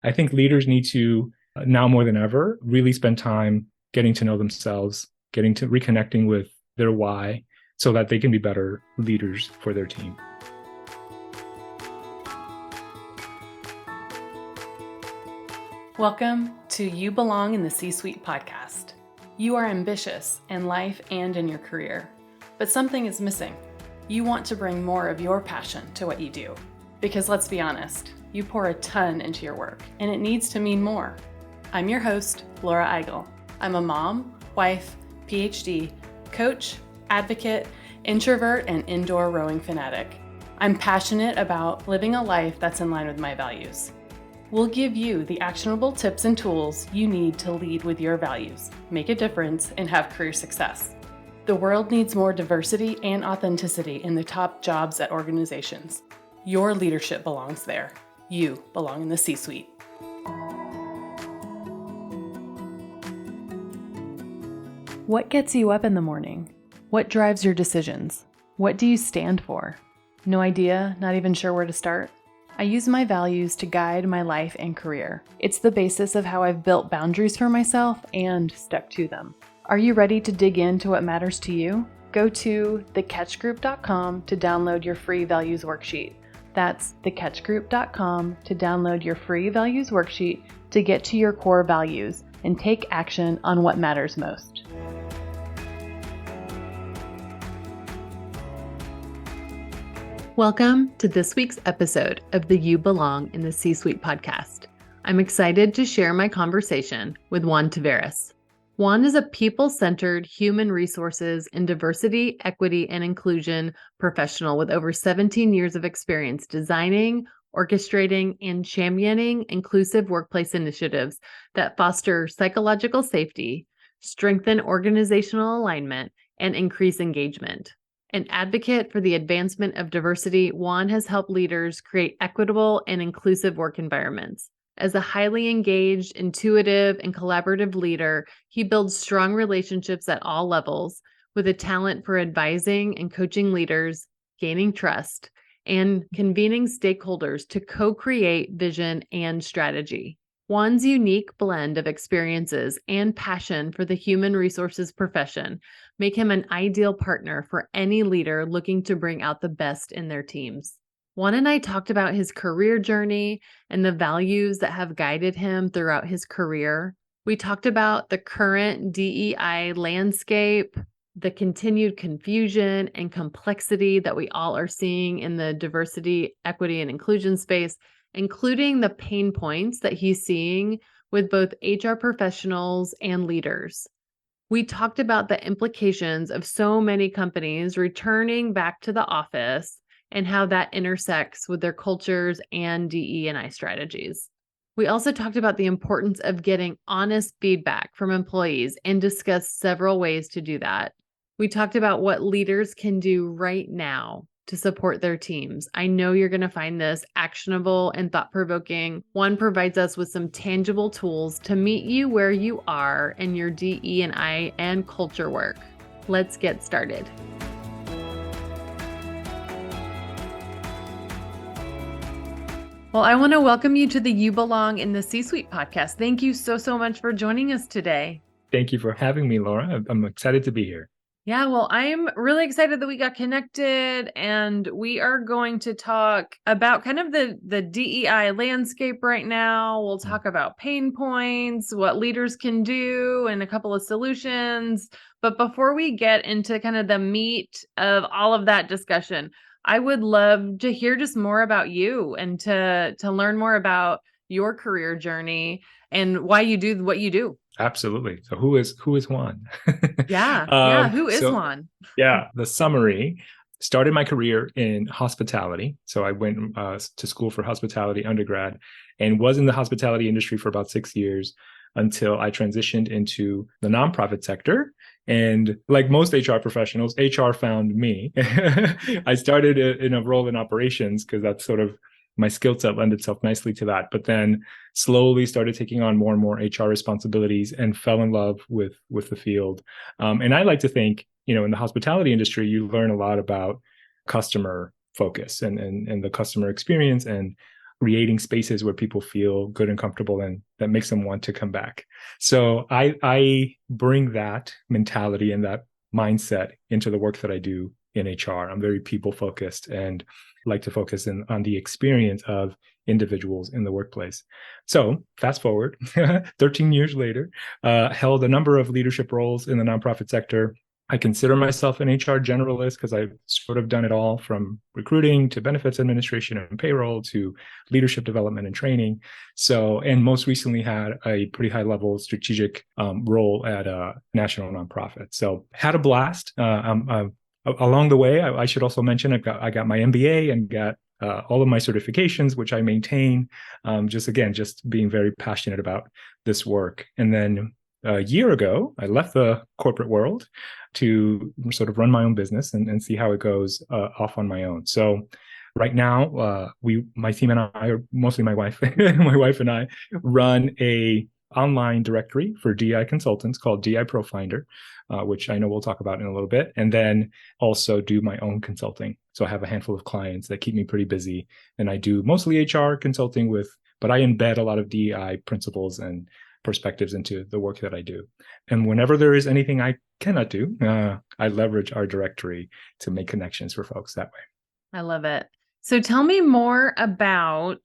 I think leaders need to, now more than ever, really spend time getting to know themselves, getting to reconnecting with their why so that they can be better leaders for their team. Welcome to You Belong in the C-Suite podcast. You are ambitious in life and in your career, but something is missing. You want to bring more of your passion to what you do. Because let's be honest, you pour a ton into your work, and it needs to mean more. I'm your host, Laura Eigel. I'm a mom, wife, PhD, coach, advocate, introvert, and indoor rowing fanatic. I'm passionate about living a life that's in line with my values. We'll give you the actionable tips and tools you need to lead with your values, make a difference, and have career success. The world needs more diversity and authenticity in the top jobs at organizations. Your leadership belongs there. You belong in the C-Suite. What gets you up in the morning? What drives your decisions? What do you stand for? No idea, not even sure where to start? I use my values to guide my life and career. It's the basis of how I've built boundaries for myself and stuck to them. Are you ready to dig into what matters to you? Go to thecatchgroup.com to download your free values worksheet. That's thecatchgroup.com to download your free values worksheet to get to your core values and take action on what matters most. Welcome to this week's episode of the You Belong in the C-Suite podcast. I'm excited to share my conversation with Juan Taveras. Juan is a people-centered human resources and diversity, equity, and inclusion professional with over 17 years of experience designing, orchestrating, and championing inclusive workplace initiatives that foster psychological safety, strengthen organizational alignment, and increase engagement. An advocate for the advancement of diversity, Juan has helped leaders create equitable and inclusive work environments. As a highly engaged, intuitive, and collaborative leader, he builds strong relationships at all levels with a talent for advising and coaching leaders, gaining trust, and convening stakeholders to co-create vision and strategy. Juan's unique blend of experiences and passion for the human resources profession make him an ideal partner for any leader looking to bring out the best in their teams. Juan and I talked about his career journey and the values that have guided him throughout his career. We talked about the current DEI landscape, the continued confusion and complexity that we all are seeing in the diversity, equity, and inclusion space, including the pain points that he's seeing with both HR professionals and leaders. We talked about the implications of so many companies returning back to the office and how that intersects with their cultures and DE&I strategies. We also talked about the importance of getting honest feedback from employees and discussed several ways to do that. We talked about what leaders can do right now to support their teams. I know you're going to find this actionable and thought-provoking. One provides us with some tangible tools to meet you where you are in your DE&I and culture work. Let's get started. Well, I want to welcome you to the You Belong in the C-Suite podcast. Thank you so much for joining us today. Thank you for having me, Laura. I'm excited to be here. Yeah, well, I'm really excited that we got connected, and we are going to talk about kind of the DEI landscape right now. We'll talk about pain points, what leaders can do, and a couple of solutions. But before we get into kind of the meat of all of that discussion, I would love to hear just more about you and to learn more about your career journey and why you do what you do. Absolutely. So who is Juan? Yeah. Who is Juan? Yeah, the summary. Started my career in hospitality. So I went to school for hospitality undergrad and was in the hospitality industry for about 6 years until I transitioned into the nonprofit sector. And like most HR professionals, HR found me. I started in a role in operations because that's sort of my skill set lent itself nicely to that, but then slowly started taking on more and more HR responsibilities and fell in love with the field. And I like to think, in the hospitality industry, you learn a lot about customer focus and the customer experience and creating spaces where people feel good and comfortable and that makes them want to come back. So I bring that mentality and that mindset into the work that I do in HR. I'm very people focused and like to focus on the experience of individuals in the workplace. So fast forward 13 years later, held a number of leadership roles in the nonprofit sector. I consider myself an HR generalist because I've sort of done it all, from recruiting to benefits administration and payroll to leadership development and training. So, and most recently had a pretty high level strategic role at a national nonprofit. So had a blast. Along the way, I should also mention I got my MBA and got all of my certifications, which I maintain. Just being very passionate about this work. And then a year ago, I left the corporate world to sort of run my own business and see how it goes off on my own. So right now, my team and I, or mostly my wife, my wife and I, run a online directory for DEI consultants called DEI Profinder, which I know we'll talk about in a little bit, and then also do my own consulting. So I have a handful of clients that keep me pretty busy, and I do mostly HR consulting but I embed a lot of DEI principles and perspectives into the work that I do. And whenever there is anything I cannot do, I leverage our directory to make connections for folks that way. I love it. So tell me more about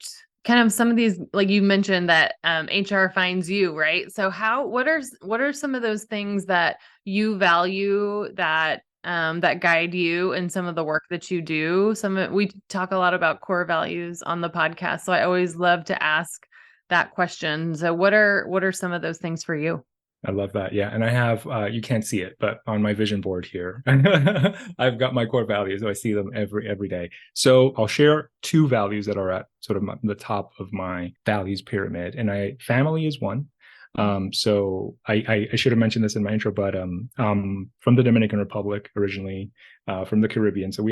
kind of some of these, like you mentioned that HR finds you, right? So what are some of those things that you value that guide you in some of the work that you do? We talk a lot about core values on the podcast, so I always love to ask that question. So what are some of those things for you? I love that. Yeah. And I have, you can't see it, but on my vision board here, I've got my core values. So I see them every day. So I'll share two values that are at sort of the top of my values pyramid. And family is one. So I should have mentioned this in my intro, but from the Dominican Republic originally, from the Caribbean. So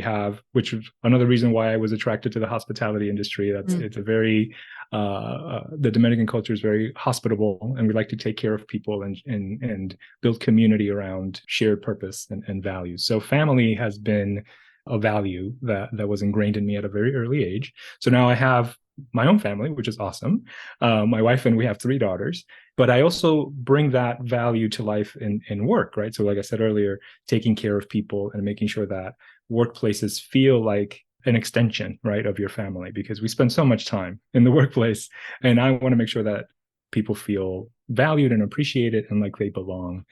which is another reason why I was attracted to the hospitality industry. It's a very the Dominican culture is very hospitable, and we like to take care of people and build community around shared purpose and values. So family has been a value that was ingrained in me at a very early age. So now I have my own family, which is awesome. My wife and we have 3 daughters, but I also bring that value to life in work, right? So like I said earlier, taking care of people and making sure that workplaces feel like an extension, right, of your family, because we spend so much time in the workplace, and I want to make sure that people feel valued and appreciated and like they belong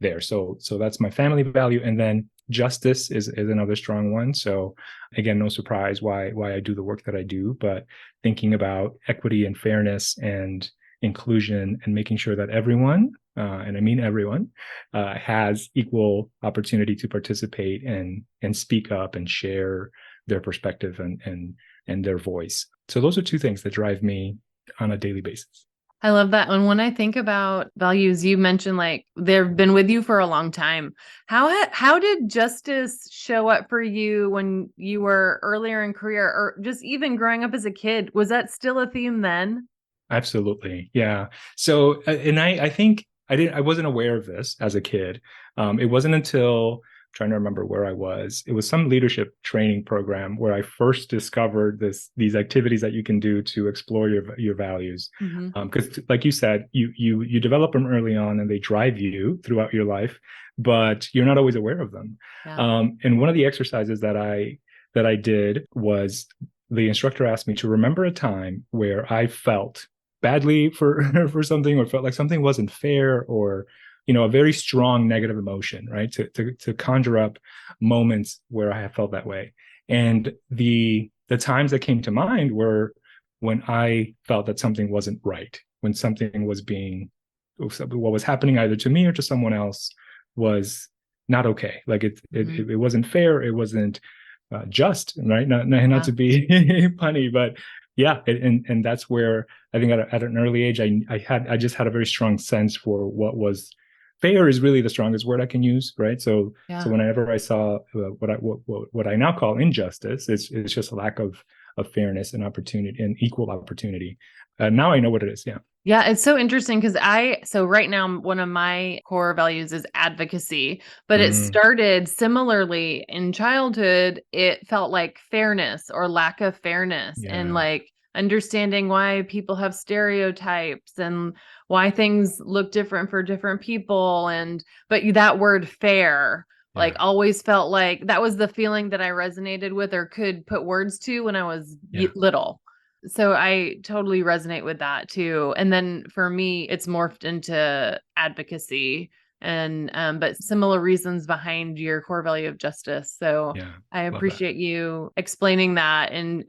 there. So that's my family value. And then justice is another strong one. So again, no surprise why I do the work that I do, but thinking about equity and fairness and inclusion and making sure that everyone, and I mean everyone, has equal opportunity to participate and speak up and share their perspective and their voice. So those are two things that drive me on a daily basis. I love that. And when I think about values, you mentioned like they've been with you for a long time. How did justice show up for you when you were earlier in career, or just even growing up as a kid? Was that still a theme then? Absolutely. Yeah. So, and I think I wasn't aware of this as a kid. It wasn't until trying to remember where I was. It was some leadership training program where I first discovered these activities that you can do to explore your values. Because, like you said, you develop them early on, and they drive you throughout your life, but you're not always aware of them. Yeah. And one of the exercises that I did was the instructor asked me to remember a time where I felt badly for something, or felt like something wasn't fair, or a very strong negative emotion, right? To conjure up moments where I have felt that way. And the times that came to mind were when I felt that something wasn't right, when something what was happening either to me or to someone else was not okay. Like it wasn't fair. It wasn't just, right? Not to be punny, but yeah. And that's where I think at an early age, I just had a very strong sense for what was fair is really the strongest word I can use, right? So whenever I saw what I now call injustice, it's just a lack of fairness and opportunity and equal opportunity. Now I know what it is. Yeah. Yeah, it's so interesting because so right now, one of my core values is advocacy, but it started similarly in childhood. It felt like fairness or lack of fairness. Yeah. And like understanding why people have stereotypes and why things look different for different people. But that word fair, like, Yeah. always felt like that was the feeling that I resonated with or could put words to when I was Yeah. little. So I totally resonate with that too. And then for me, it's morphed into advocacy and but similar reasons behind your core value of justice. So Yeah. I Love that. appreciate you explaining that and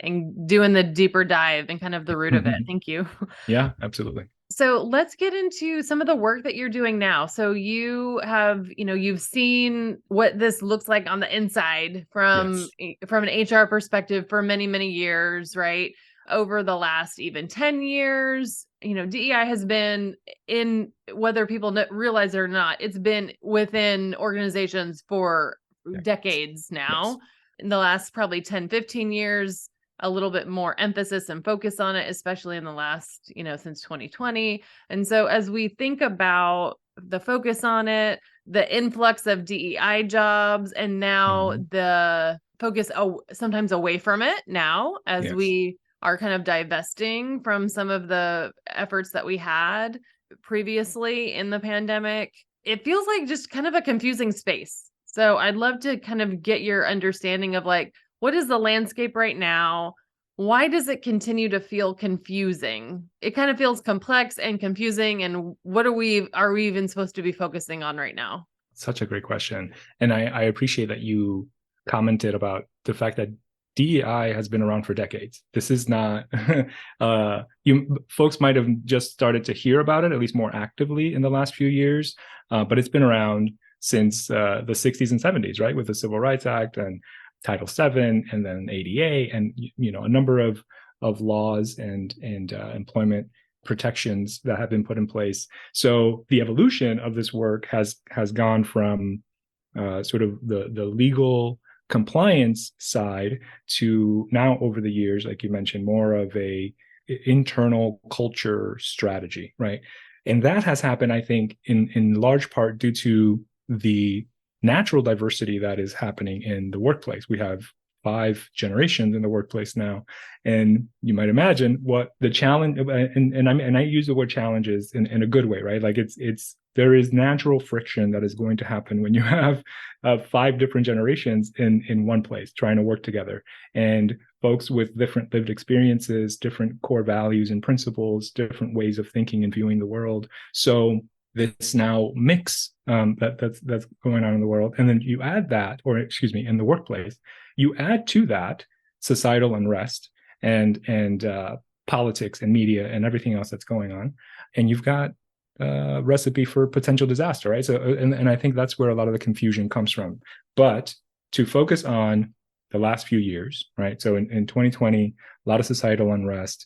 doing the deeper dive and kind of the root of it. Thank you. Yeah, absolutely. So let's get into some of the work that you're doing now. So you have, you've seen what this looks like on the inside Yes. from an HR perspective for many, many years, right? Over the last even 10 years, DEI has been in, whether people realize it or not, it's been within organizations for Yeah. decades Yes. now. In the last probably 10, 15 years, a little bit more emphasis and focus on it, especially in the last, since 2020. And so as we think about the focus on it, the influx of DEI jobs, and now Mhm. the focus sometimes away from it now as Yes. we are kind of divesting from some of the efforts that we had previously in the pandemic, it feels like just kind of a confusing space. So I'd love to kind of get your understanding of, like, what is the landscape right now? Why does it continue to feel confusing? It kind of feels complex and confusing. And what are we even supposed to be focusing on right now? Such a great question. And I appreciate that you commented about the fact that DEI has been around for decades. This is not you folks might have just started to hear about it, at least more actively in the last few years. But it's been around since the 60s and 70s, right? With the Civil Rights Act and Title VII and then ADA and a number of laws and employment protections that have been put in place. So the evolution of this work has gone from sort of the legal compliance side to now, over the years, like you mentioned, more of a internal culture strategy, right? And that has happened, I think, in large part due to the natural diversity that is happening in the workplace. We have 5 generations in the workplace now, and you might imagine what the challenge. And I use the word challenges in a good way, right? Like it's there is natural friction that is going to happen when you have 5 different generations in one place trying to work together, and folks with different lived experiences, different core values and principles, different ways of thinking and viewing the world. So this now mix that's going on in the world, and then you add that, or excuse me, in the workplace, you add to that societal unrest and politics and media and everything else that's going on, and you've got a recipe for potential disaster, right? So, and I think that's where a lot of the confusion comes from. But to focus on the last few years, right? So in 2020, a lot of societal unrest,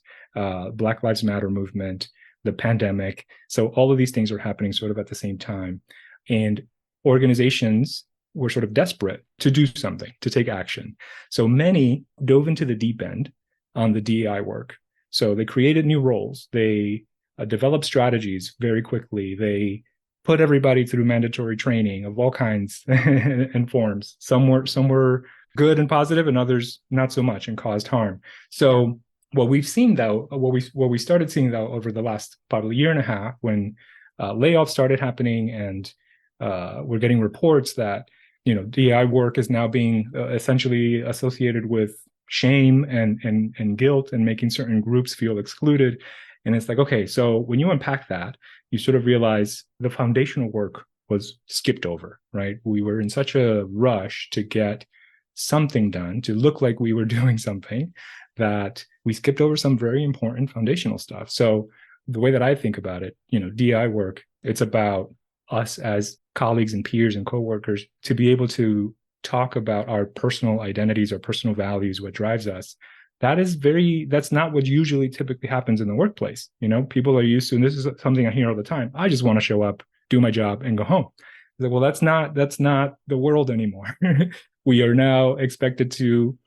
Black Lives Matter movement, the pandemic. So all of these things are happening sort of at the same time. And organizations were sort of desperate to do something, to take action. So many dove into the deep end on the DEI work. So they created new roles. They developed strategies very quickly. They put everybody through mandatory training of all kinds and forms. Some were good and positive, and others not so much and caused harm. So what we've seen, though, what we started seeing, though, over the last probably year and a half, when layoffs started happening, and we're getting reports that DEI work is now being essentially associated with shame and guilt, and making certain groups feel excluded. And it's like, okay, so when you unpack that, you sort of realize the foundational work was skipped over, right? We were in such a rush to get something done, to look like we were doing something, that we skipped over some very important foundational stuff. So the way that I think about it, DI work, it's about us as colleagues and peers and coworkers to be able to talk about our personal identities, our personal values, what drives us. That's not what usually typically happens in the workplace. People are used to, and this is something I hear all the time, I just want to show up, do my job, and go home. Like, well, that's not the world anymore. We are now expected to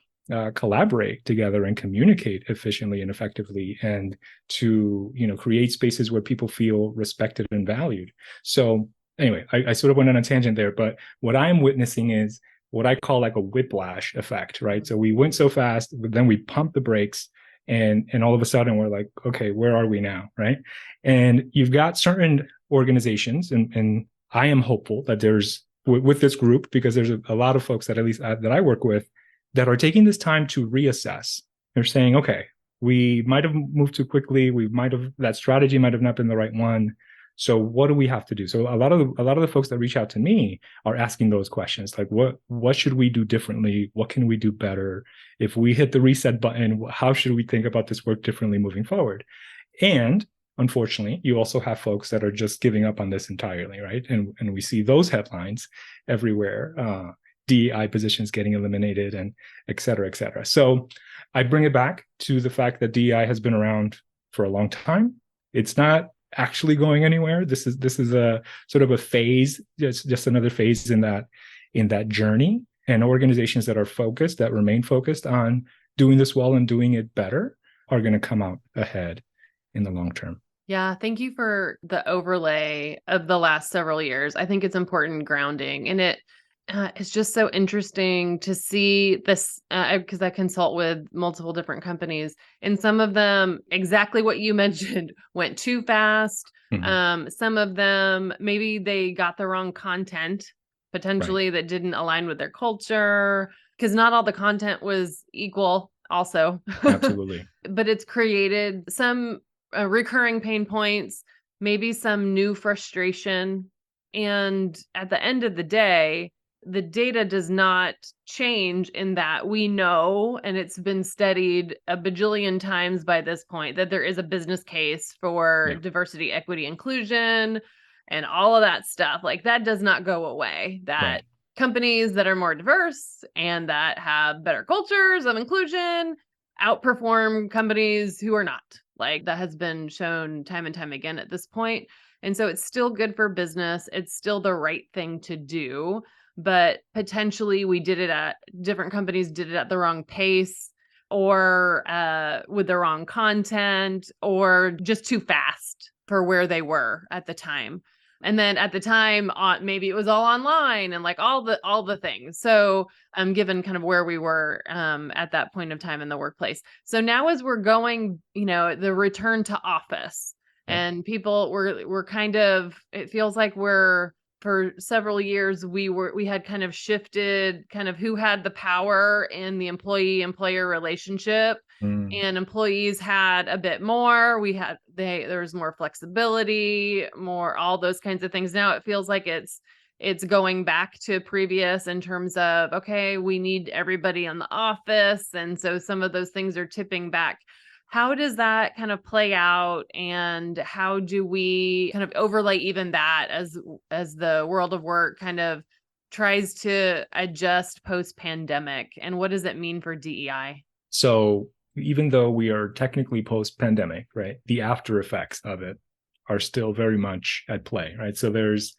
collaborate together and communicate efficiently and effectively, and to create spaces where people feel respected and valued. So anyway, I sort of went on a tangent there, but what I'm witnessing is what I call like a whiplash effect, right? So we went so fast, but then we pumped the brakes, And all of a sudden we're like, okay, where are we now, right? And you've got certain organizations, and I am hopeful that there's with this group, because there's a lot of folks that at least that I work with that are taking this time to reassess. They're saying, okay, we might have moved too quickly. That strategy might have not been the right one. So what do we have to do? So a lot of the folks that reach out to me are asking those questions, like what should we do differently? What can we do better? If we hit the reset button, how should we think about this work differently moving forward? And unfortunately, you also have folks that are just giving up on this entirely, right? And we see those headlines everywhere. DEI positions getting eliminated, and et cetera, et cetera. So I bring it back to the fact that DEI has been around for a long time. It's not actually going anywhere. This is a sort of a phase, just another phase in that journey. And organizations that remain focused on doing this well and doing it better are going to come out ahead in the long term. Yeah, thank you for the overlay of the last several years. I think it's important grounding, and it's just so interesting to see this because I consult with multiple different companies, and some of them, exactly what you mentioned, went too fast. Some of them, maybe they got the wrong content potentially that didn't align with their culture, because not all the content was equal also. Absolutely. But it's created some recurring pain points, maybe some new frustration. And at the end of the day, the data does not change in that we know, and it's been studied a bajillion times by this point, that there is a business case for diversity, equity, inclusion, and all of that stuff. Like, that does not go away. That companies that are more diverse and that have better cultures of inclusion outperform companies who are not. Like, that has been shown time and time again at this point. And so it's still good for business. It's still the right thing to do. But potentially different companies did it at the wrong pace, or with the wrong content, or just too fast for where they were at the time. And then at the time, maybe it was all online and like all the things. So given kind of where we were at that point of time in the workplace. So now as we're going, the return to office, and people we're kind of, it feels like for several years, we had kind of shifted kind of who had the power in the employee-employer relationship, and employees had a bit more. There was more flexibility, more all those kinds of things. Now it feels like it's going back to previous in terms of, okay, we need everybody in the office, and so some of those things are tipping back. How does that kind of play out, and how do we kind of overlay even that as the world of work kind of tries to adjust post-pandemic, and what does it mean for DEI? So even though we are technically post-pandemic, right, the after effects of it are still very much at play, right? So there's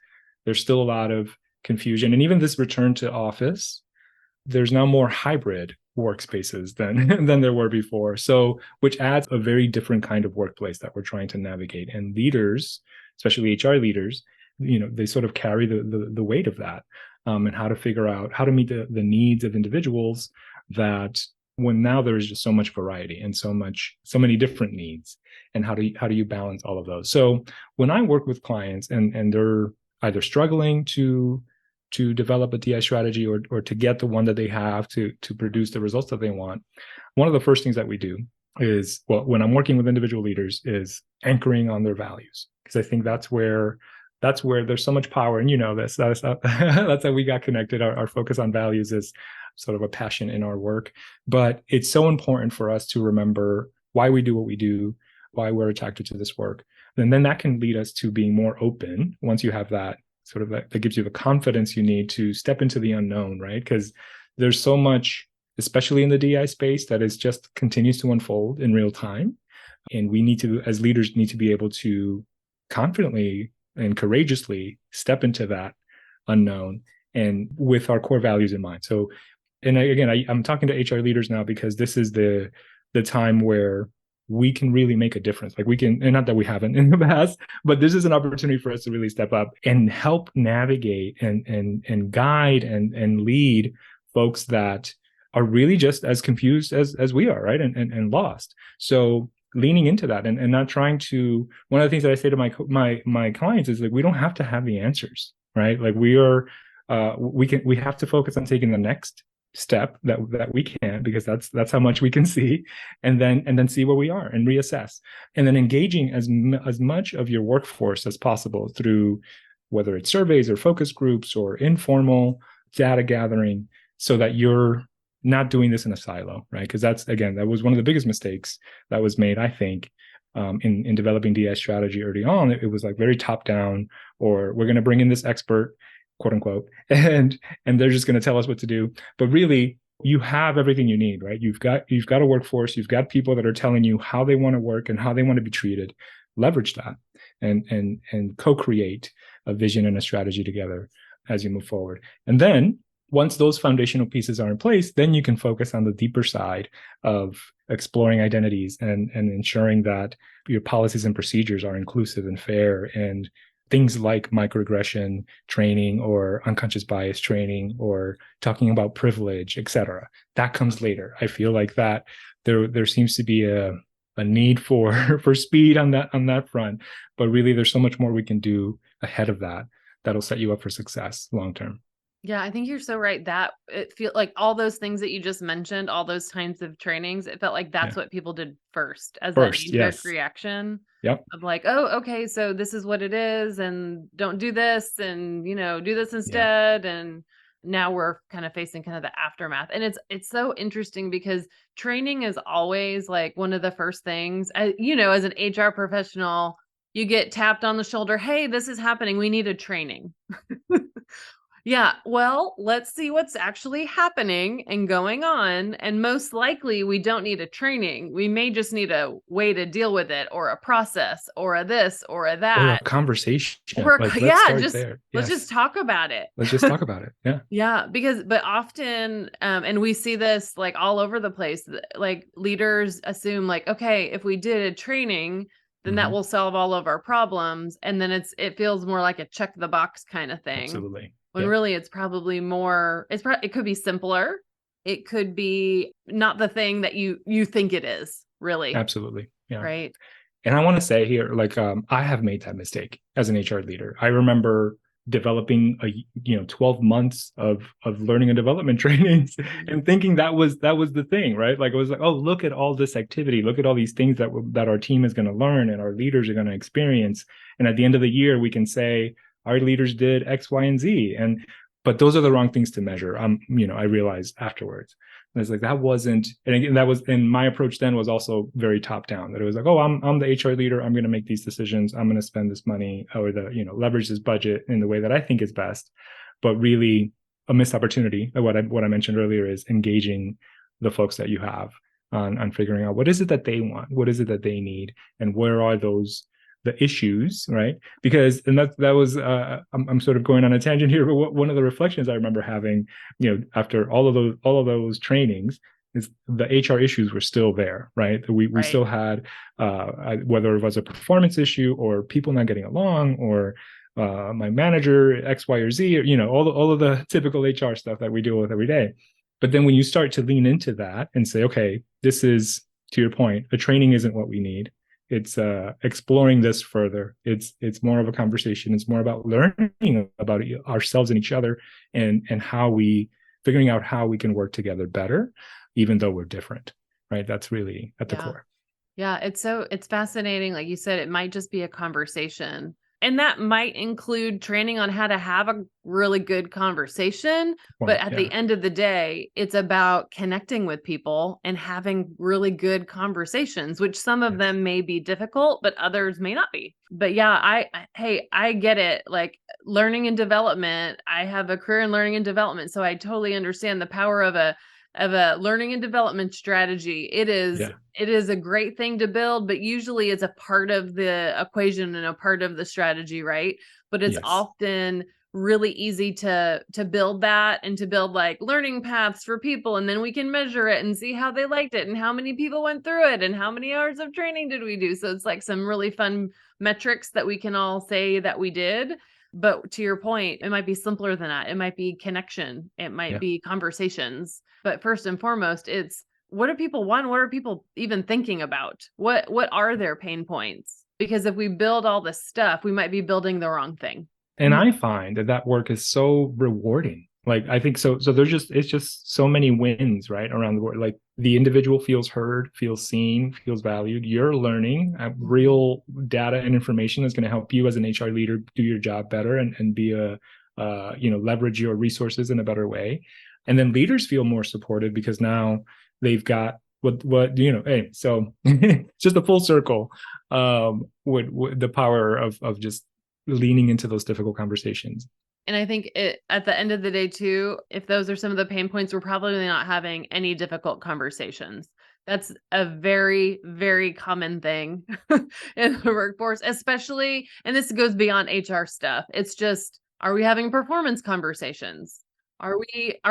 still a lot of confusion, and even this return to office, there's now more hybrid workspaces than there were before. So, which adds a very different kind of workplace that we're trying to navigate. And leaders, especially HR leaders, they sort of carry the weight of that, and how to figure out how to meet the needs of individuals, that when now there is just so much variety and so many different needs, and how do you balance all of those? So when I work with clients and they're either struggling to develop a DI strategy or to get the one that they have to produce the results that they want, one of the first things that we do is, well, when I'm working with individual leaders, is anchoring on their values, because I think that's where there's so much power. And that's how we got connected. Our focus on values is sort of a passion in our work, but it's so important for us to remember why we do what we do, why we're attracted to this work. And then that can lead us to being more open once you have that sort of that gives you the confidence you need to step into the unknown, right? Because there's so much, especially in the DI space, that is just continues to unfold in real time. And we need to, as leaders, need to be able to confidently and courageously step into that unknown, and with our core values in mind. So, and again, I'm talking to HR leaders now, because this is the time where we can really make a difference. Like, we can, and not that we haven't in the past, but this is an opportunity for us to really step up and help navigate and guide and lead folks that are really just as confused as we are, right? And lost. So leaning into that and not trying to, one of the things that I say to my clients is like, we don't have to have the answers, right? Like we have to focus on taking the next step that we can, because that's how much we can see, and then see where we are and reassess, and then engaging as much of your workforce as possible through whether it's surveys or focus groups or informal data gathering, so that you're not doing this in a silo, right? Because that was one of the biggest mistakes that was made, I think, in developing DEI strategy early on. It was like very top down, or we're going to bring in this expert, quote unquote, and they're just going to tell us what to do. But really, you have everything you need, right? You've got a workforce, you've got people that are telling you how they want to work and how they want to be treated. Leverage that and co-create a vision and a strategy together as you move forward. And then once those foundational pieces are in place, then you can focus on the deeper side of exploring identities and ensuring that your policies and procedures are inclusive and fair, and things like microaggression training or unconscious bias training or talking about privilege, etc. That comes later. I feel like that there seems to be a need for speed on that front, but really there's so much more we can do ahead of that that'll set you up for success long term. Yeah, I think you're so right that it feel like all those things that you just mentioned, all those kinds of trainings, it felt like that's what people did first as that First, knee-jerk yes. reaction Yep. of like, oh, okay, so this is what it is, and don't do this, and do this Yeah. instead. And now we're kind of facing kind of the aftermath. And it's so interesting because training is always like one of the first things, as an HR professional, you get tapped on the shoulder, hey, this is happening. We need a training. Yeah, well, let's see what's actually happening and going on. And most likely, we don't need a training. We may just need a way to deal with it, or a process, or a this, or a Or a that. conversation. Or, Like, let's yeah, start just there. let's just Yes. talk about it. Let's just talk about it. Yeah. Yeah, but often, and we see this like all over the place, like leaders assume like, okay, if we did a training, then that Mm-hmm. will solve all of our problems. And then it feels more like a check the box kind of thing. Absolutely. When Yep. really it's probably more, it could be simpler. It could be not the thing that you think it is, really. Absolutely. Yeah. Right. And I want to say here, like, I have made that mistake as an HR leader. I remember developing 12 months of learning and development trainings and thinking that was the thing, right? Like, it was like, oh, look at all this activity, look at all these things that our team is going to learn and our leaders are going to experience, and at the end of the year we can say our leaders did X, Y, and Z. But those are the wrong things to measure. I realized afterwards. And it's like, that wasn't, and again, and my approach then was also very top down, that it was like, oh, I'm the HR leader. I'm going to make these decisions. I'm going to spend this money, or leverage this budget in the way that I think is best. But really a missed opportunity. What I mentioned earlier is engaging the folks that you have on figuring out what is it that they want, what is it that they need, and where are the issues, right? Because, and that was, I'm sort of going on a tangent here, but one of the reflections I remember having, after all of those trainings, is the HR issues were still there, right? We Right. still had, whether it was a performance issue or people not getting along, or my manager X, Y, or Z, or all of the typical HR stuff that we deal with every day. But then when you start to lean into that and say, okay, this is, to your point, a training isn't what we need. It's exploring this further. It's more of a conversation. It's more about learning about ourselves and each other, and figuring out how we can work together better, even though we're different, right? That's really at the core. Yeah, it's fascinating. Like you said, it might just be a conversation. And that might include training on how to have a really good conversation. But at the end of the day, it's about connecting with people and having really good conversations, which some of them may be difficult, but others may not be. But yeah, I get it. Like, learning and development, I have a career in learning and development, so I totally understand the power of a learning and development strategy. It is a great thing to build, but usually it's a part of the equation and a part of the strategy, right? But it's often really easy to build that, and to build like learning paths for people, and then we can measure it and see how they liked it and how many people went through it and how many hours of training did we do. So it's like some really fun metrics that we can all say that we did. But to your point, it might be simpler than that. It might be connection. It might Yeah. be conversations. But first and foremost, it's what do people want? What are people even thinking about? What are their pain points? Because if we build all this stuff, we might be building the wrong thing. And I find that work is so rewarding. Like I think so. So it's just so many wins, right, around the world. Like the individual feels heard, feels seen, feels valued. You're learning real data and information that's going to help you as an HR leader do your job better and be leverage your resources in a better way. And then leaders feel more supported because now they've got hey, so just a full circle with the power of just leaning into those difficult conversations. And I think at the end of the day too, if those are some of the pain points, we're probably not having any difficult conversations. That's a very, very common thing in the workforce, especially, and this goes beyond HR stuff. It's just, are we having performance conversations? Are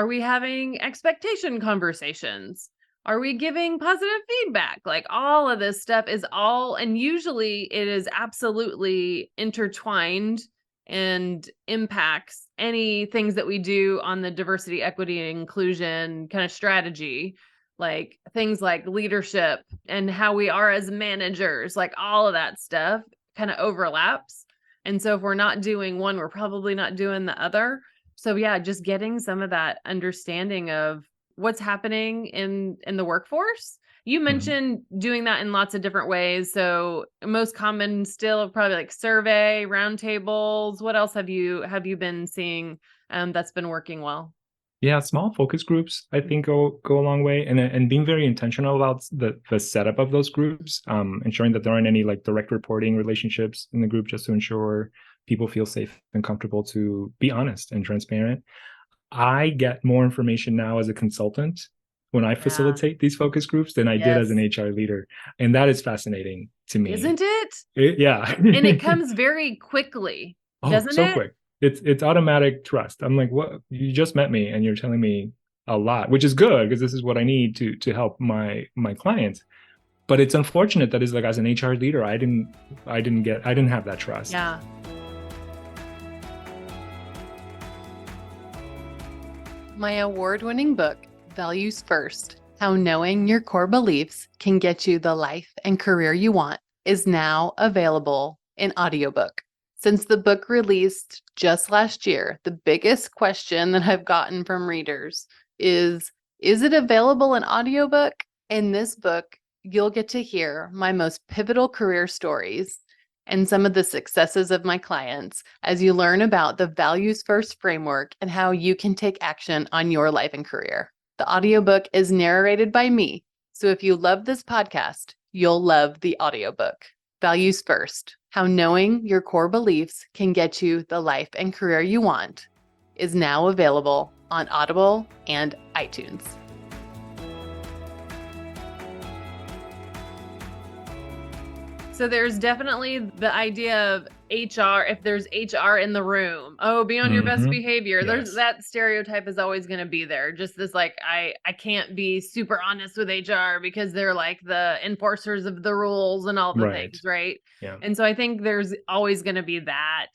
we having expectation conversations? Are we giving positive feedback? Like all of this stuff is all, and usually it is absolutely intertwined and impacts any things that we do on the diversity, equity, and inclusion kind of strategy, like things like leadership and how we are as managers, like all of that stuff kind of overlaps. And so if we're not doing one, we're probably not doing the other. So yeah, just getting some of that understanding of what's happening in the workforce. You mentioned doing that in lots of different ways. So most common still probably like survey, roundtables. What else have you been seeing that's been working well? Yeah, small focus groups I think go a long way, and being very intentional about the setup of those groups, ensuring that there aren't any like direct reporting relationships in the group, just to ensure people feel safe and comfortable to be honest and transparent. I get more information now as a consultant when I facilitate these focus groups than I did as an HR leader, and that is fascinating to me. Isn't it? Yeah, and it comes very quickly, doesn't so it? quick. It's automatic trust. I'm like, what? You just met me and you're telling me a lot, which is good because this is what I need to help my clients. But it's unfortunate that is like as an HR leader, I didn't have that trust. Yeah. My award-winning book, Values First: How Knowing Your Core Beliefs Can Get You the Life and Career You Want, is now available in audiobook. Since the book released just last year, the biggest question that I've gotten from readers is it available in audiobook? In this book, you'll get to hear my most pivotal career stories and some of the successes of my clients as you learn about the Values First framework and how you can take action on your life and career. The audiobook is narrated by me, so if you love this podcast, you'll love the audiobook. Values First: How Knowing Your Core Beliefs Can Get You the Life and Career You Want is now available on Audible and iTunes. So there's definitely the idea of HR, if there's HR in the room, be on your best behavior. Yes. There's that stereotype is always going to be there. Just this like, I can't be super honest with HR because they're like the enforcers of the rules and all the things, right? Yeah. And so I think there's always going to be that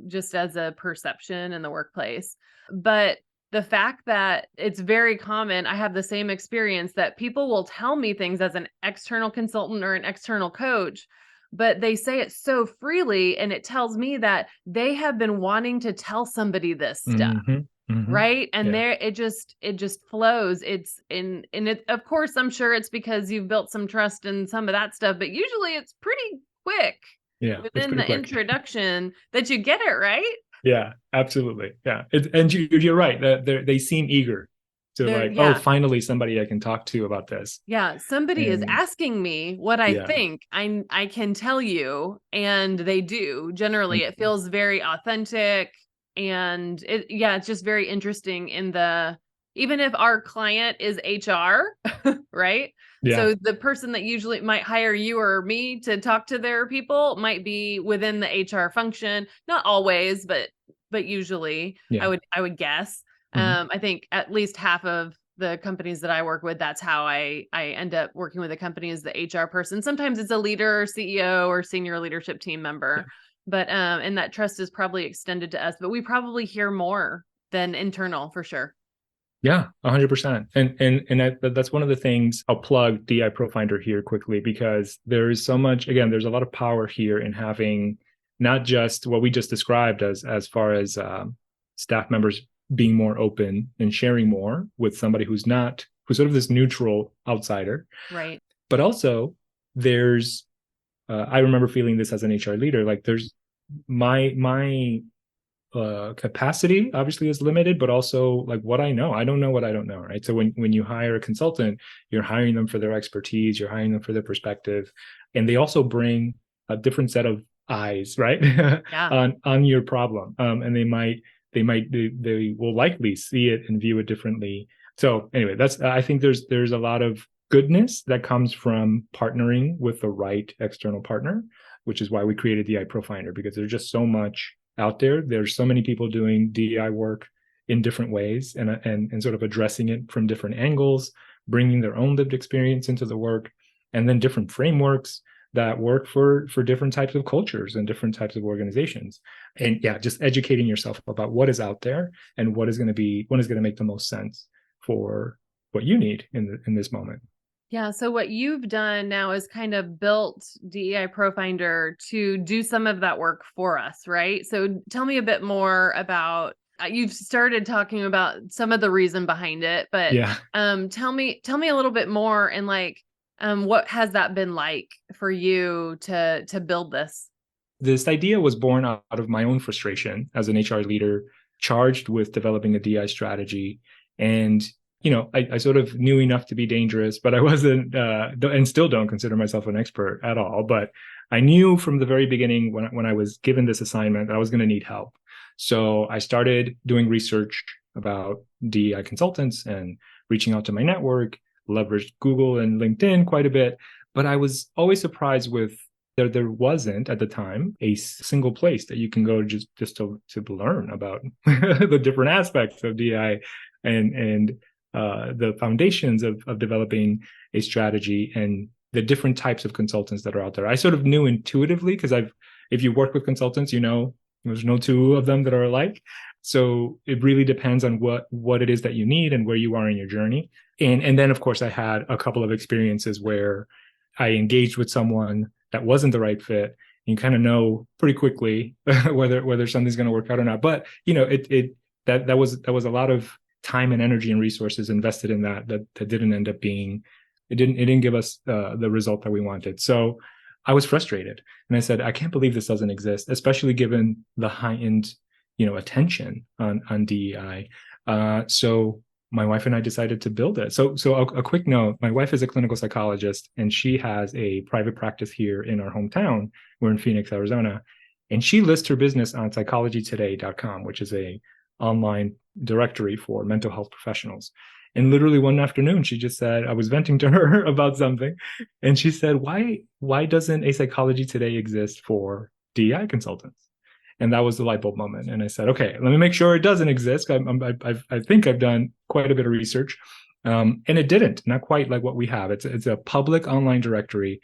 just as a perception in the workplace. But the fact that it's very common, I have the same experience that people will tell me things as an external consultant or an external coach, but they say it so freely. And it tells me that they have been wanting to tell somebody this stuff. Right. And there, it just flows. It's in it. Of course, I'm sure it's because you've built some trust and some of that stuff, but usually it's pretty quick within the introduction that you get it right. Yeah, absolutely. Yeah. And you're right. They seem eager to oh, finally somebody I can talk to about this. Yeah. Somebody is asking me what I think I can tell you. And they do. Generally, it feels very authentic. And it's just very interesting even if our client is HR, right? Yeah. So the person that usually might hire you or me to talk to their people might be within the HR function. Not always, but usually I would guess. I think at least half of the companies that I work with, that's how I end up working with a company as the HR person. Sometimes it's a leader or CEO or senior leadership team member. But and that trust is probably extended to us, but we probably hear more than internal for sure. Yeah, 100%. And that's one of the things. I'll plug DI Profinder here quickly because there is so much. Again, there's a lot of power here in having not just what we just described as far as staff members being more open and sharing more with somebody who's sort of this neutral outsider, Right. but also there's I remember feeling this as an HR leader. Like there's my capacity obviously is limited, but also like what I don't know what I don't know, right? So when you hire a consultant, you're hiring them for their expertise, you're hiring them for their perspective, and they also bring a different set of eyes, right? Yeah. on your problem, and they will likely see it and view it differently. So anyway, that's I think there's a lot of goodness that comes from partnering with the right external partner, which is why we created the DEI Profinder, because there's just so much out there. There's so many people doing DEI work in different ways and sort of addressing it from different angles, bringing their own lived experience into the work, and then different frameworks that work for different types of cultures and different types of organizations. And yeah, just educating yourself about what is out there and what is going to make the most sense for what you need in this moment. Yeah. So what you've done now is kind of built DEI Profinder to do some of that work for us, right? So tell me a bit more about you've started talking about some of the reason behind it, but Yeah. tell me a little bit more and like what has that been like for you to build this? This idea was born out of my own frustration as an HR leader charged with developing a DI strategy. And, I sort of knew enough to be dangerous, but I wasn't, and still don't consider myself an expert at all. But I knew from the very beginning when I was given this assignment that I was going to need help. So I started doing research about DEI consultants and reaching out to my network, leveraged Google and LinkedIn quite a bit. But I was always surprised with there wasn't at the time a single place that you can go just to learn about the different aspects of DI and the foundations of developing a strategy and the different types of consultants that are out there. I sort of knew intuitively because if you work with consultants, there's no two of them that are alike. So it really depends on what it is that you need and where you are in your journey. And then of course I had a couple of experiences where I engaged with someone that wasn't the right fit. You kind of know pretty quickly whether something's going to work out or not. But that was a lot of time and energy and resources invested in that didn't end up being it didn't give us the result that we wanted. So I was frustrated and I said, I can't believe this doesn't exist, especially given the high-end attention on DEI. So my wife and I decided to build it. So a quick note, my wife is a clinical psychologist and she has a private practice here in our hometown. We're in Phoenix, Arizona. And she lists her business on psychologytoday.com, which is a online directory for mental health professionals. And literally one afternoon, she just said, I was venting to her about something. And she said, why doesn't a Psychology Today exist for DEI consultants? And that was the light bulb moment. And I said, okay, let me make sure it doesn't exist. I think I've done quite a bit of research. And it didn't, not quite like what we have. It's a public online directory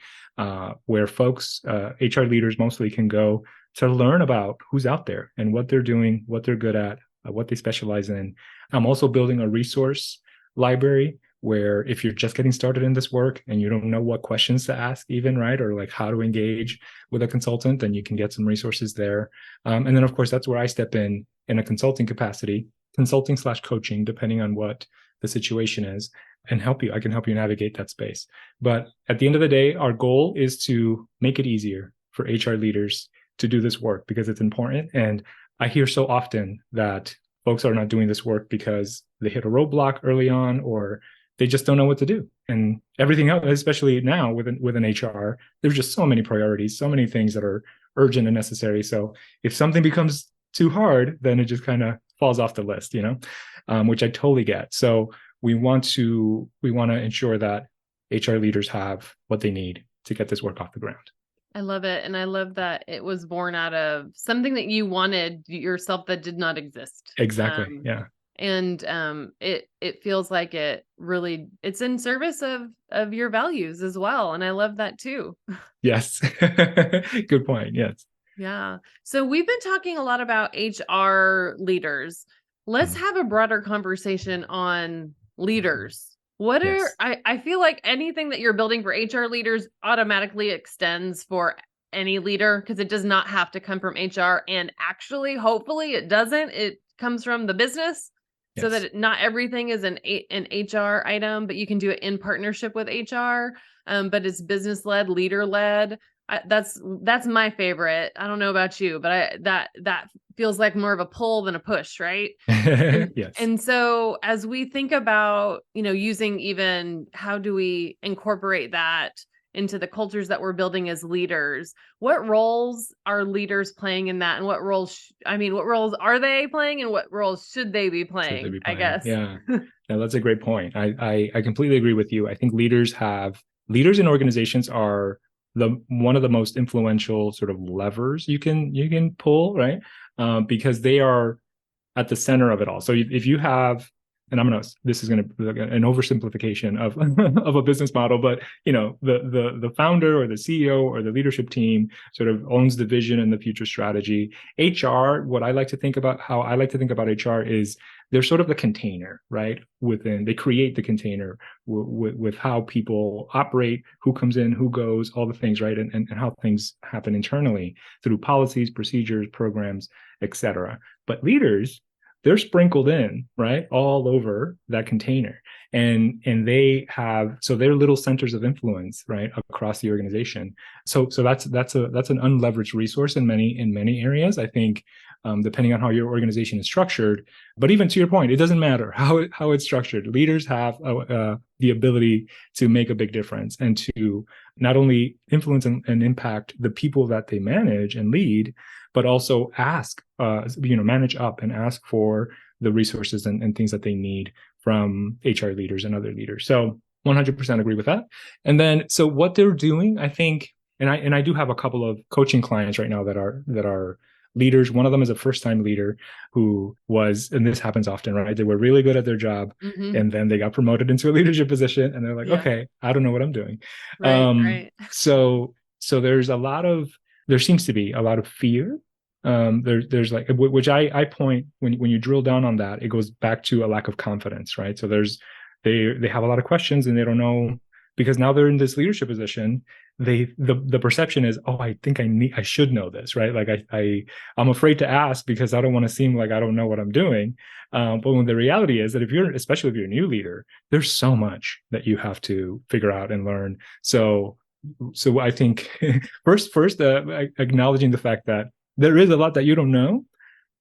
where folks, HR leaders mostly, can go to learn about who's out there and what they're doing, what they're good at, what they specialize in. I'm also building a resource library where if you're just getting started in this work and you don't know what questions to ask even, right, or like how to engage with a consultant, then you can get some resources there. And then of course that's where I step in a consulting capacity, consulting/coaching, depending on what the situation is, and help you. I can help you navigate that space. But at the end of the day, our goal is to make it easier for HR leaders to do this work because it's important. And I hear so often that folks are not doing this work because they hit a roadblock early on or they just don't know what to do. And everything else, especially now with an HR, there's just so many priorities, so many things that are urgent and necessary. So if something becomes too hard, then it just kind of falls off the list, which I totally get. So we want to ensure that HR leaders have what they need to get this work off the ground. I love it. And I love that it was born out of something that you wanted yourself that did not exist. Exactly. Yeah. And it feels like it's in service of your values as well. And I love that too. Yes. Good point. Yes. Yeah. So we've been talking a lot about HR leaders. Let's Mm. have a broader conversation on leaders. What are Yes. I feel like anything that you're building for HR leaders automatically extends for any leader because it does not have to come from HR. And actually, hopefully it doesn't. It comes from the business so that Yes. not everything is an HR item, but you can do it in partnership with HR. But it's business led, leader led. That's my favorite. I don't know about you, but that feels like more of a pull than a push, right? And Yes. and so as we think about, using even how do we incorporate that into the cultures that we're building as leaders, what roles are leaders playing in that? And what roles are they playing and what roles should they be Should they playing, be I playing? guess? Yeah. No, that's a great point. I completely agree with you. I think leaders in organizations are the one of the most influential sort of levers you can pull, right? Because they are at the center of it all. So if you have, and this is gonna be like an oversimplification of of a business model, but the founder or the CEO or the leadership team sort of owns the vision and the future strategy. HR, how I like to think about HR is they're sort of the container, right? They create the container with how people operate, who comes in, who goes, all the things, right? And how things happen internally through policies, procedures, programs, etc. But leaders, they're sprinkled in, right, all over that container. And they're little centers of influence, right, across the organization. So that's an unleveraged resource in many areas, I think. Depending on how your organization is structured. But even to your point, it doesn't matter how it's structured. Leaders have the ability to make a big difference and to not only influence and impact the people that they manage and lead, but also manage up and ask for the resources and things that they need from HR leaders and other leaders. So 100% agree with that. And then, so what they're doing, I think, and I do have a couple of coaching clients right now that are leaders. One of them is a first-time leader who was, and this happens often, right? They were really good at their job, Hmm. and then they got promoted into a leadership position, and they're like, Yeah. okay, I don't know what I'm doing. Right. Right. So there seems to be a lot of fear. There's like, which I point, when you drill down on that, it goes back to a lack of confidence, right? So they have a lot of questions and they don't know, because now they're in this leadership position. The perception is, oh, I think I should know this, right? Like I'm afraid to ask because I don't want to seem like I don't know what I'm doing. But when the reality is that especially if you're a new leader, there's so much that you have to figure out and learn. So I think first acknowledging the fact that there is a lot that you don't know,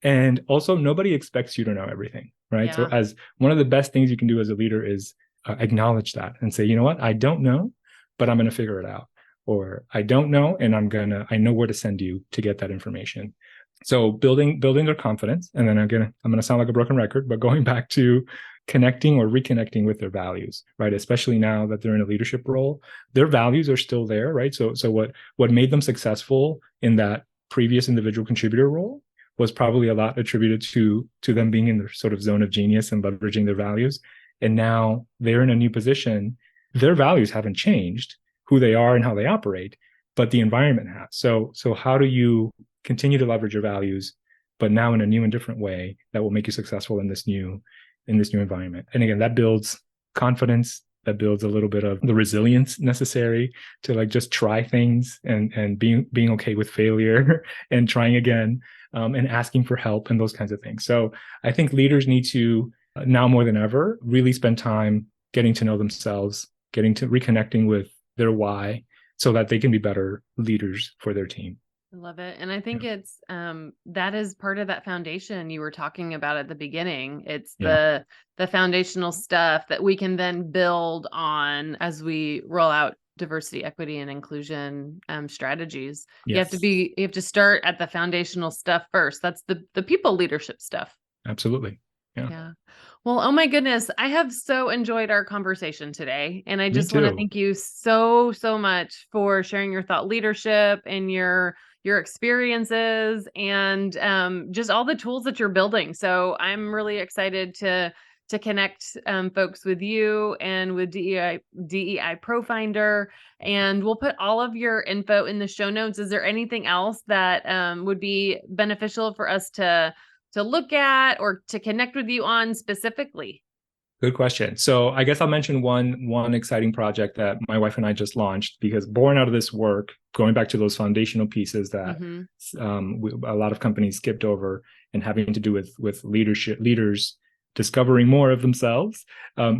and also nobody expects you to know everything, right? So Yeah. as one of the best things you can do as a leader is acknowledge that and say, you know what, I don't know, but I'm going to figure it out. Or I don't know, and I know where to send you to get that information. So building their confidence. And then I'm gonna sound like a broken record, but going back to connecting or reconnecting with their values, right? Especially now that they're in a leadership role, their values are still there, right? So what made them successful in that previous individual contributor role was probably a lot attributed to them being in their sort of zone of genius and leveraging their values. And now they're in a new position. Their values haven't changed, who they are and how they operate, but the environment has. So how do you continue to leverage your values, but now in a new and different way that will make you successful in this new environment? And again, that builds confidence, that builds a little bit of the resilience necessary to like just try things and being okay with failure and trying again, and asking for help and those kinds of things. So I think leaders need to, now more than ever, really spend time getting to know themselves, getting to reconnecting with their why, so that they can be better leaders for their team. I love it. And I think Yeah. it's that is part of that foundation you were talking about at the beginning. It's Yeah. the foundational stuff that we can then build on as we roll out diversity, equity, and inclusion strategies. Yes. You have to start at the foundational stuff first. That's the people leadership stuff. Absolutely. Yeah. Yeah. Well, oh my goodness, I have so enjoyed our conversation today. And I Me just want to too. thank you so, so much for sharing your thought leadership and your experiences and just all the tools that you're building. So I'm really excited to connect folks with you and with DEI ProFinder, and we'll put all of your info in the show notes. Is there anything else that would be beneficial for us to look at or to connect with you on specifically? Good question. So I guess I'll mention one exciting project that my wife and I just launched, because born out of this work, going back to those foundational pieces that a lot of companies skipped over, and having to do with leaders discovering more of themselves,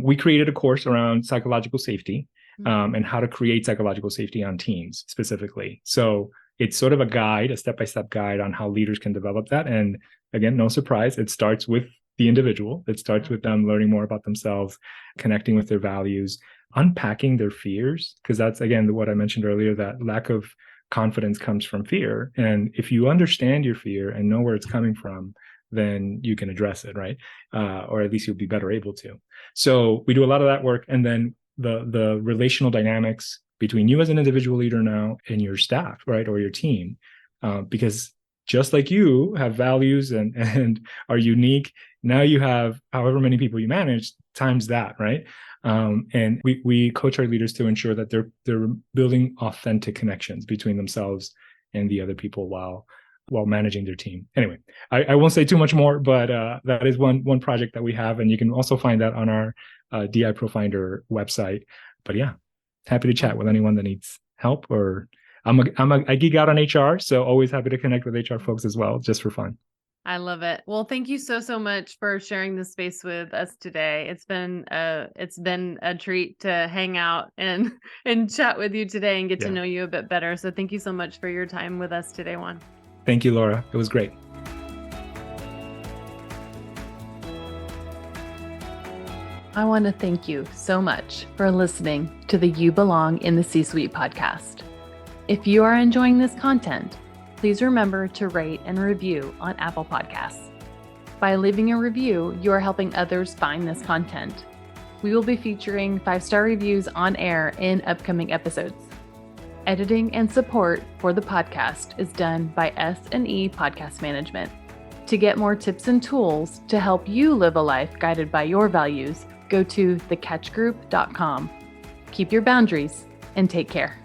we created a course around psychological safety and how to create psychological safety on teams specifically. So it's sort of a guide, a step-by-step guide on how leaders can develop that. And again, no surprise, it starts with the individual. It starts with them learning more about themselves, connecting with their values, unpacking their fears, because that's, again, what I mentioned earlier, that lack of confidence comes from fear. And if you understand your fear and know where it's coming from, then you can address it, right? Or at least you'll be better able to. So we do a lot of that work. And then the relational dynamics between you as an individual leader now and your staff, right? Or your team, because just like you have values and are unique, now you have however many people you manage times that, right? And we coach our leaders to ensure that they're building authentic connections between themselves and the other people while managing their team. Anyway, I won't say too much more, but that is one project that we have, and you can also find that on our DI ProFinder website. But yeah, happy to chat with anyone that needs help. Or I geek out on HR, so always happy to connect with HR folks as well, just for fun. I love it. Well, thank you so much for sharing this space with us today. It's been a treat to hang out and chat with you today and get to know you a bit better. So thank you so much for your time with us today, Juan. Thank you, Laura. It was great. I want to thank you so much for listening to the You Belong in the C-Suite podcast. If you are enjoying this content, please remember to rate and review on Apple Podcasts. By leaving a review, you are helping others find this content. We will be featuring 5-star reviews on air in upcoming episodes. Editing and support for the podcast is done by S&E Podcast Management. To get more tips and tools to help you live a life guided by your values, go to thecatchgroup.com. Keep your boundaries and take care.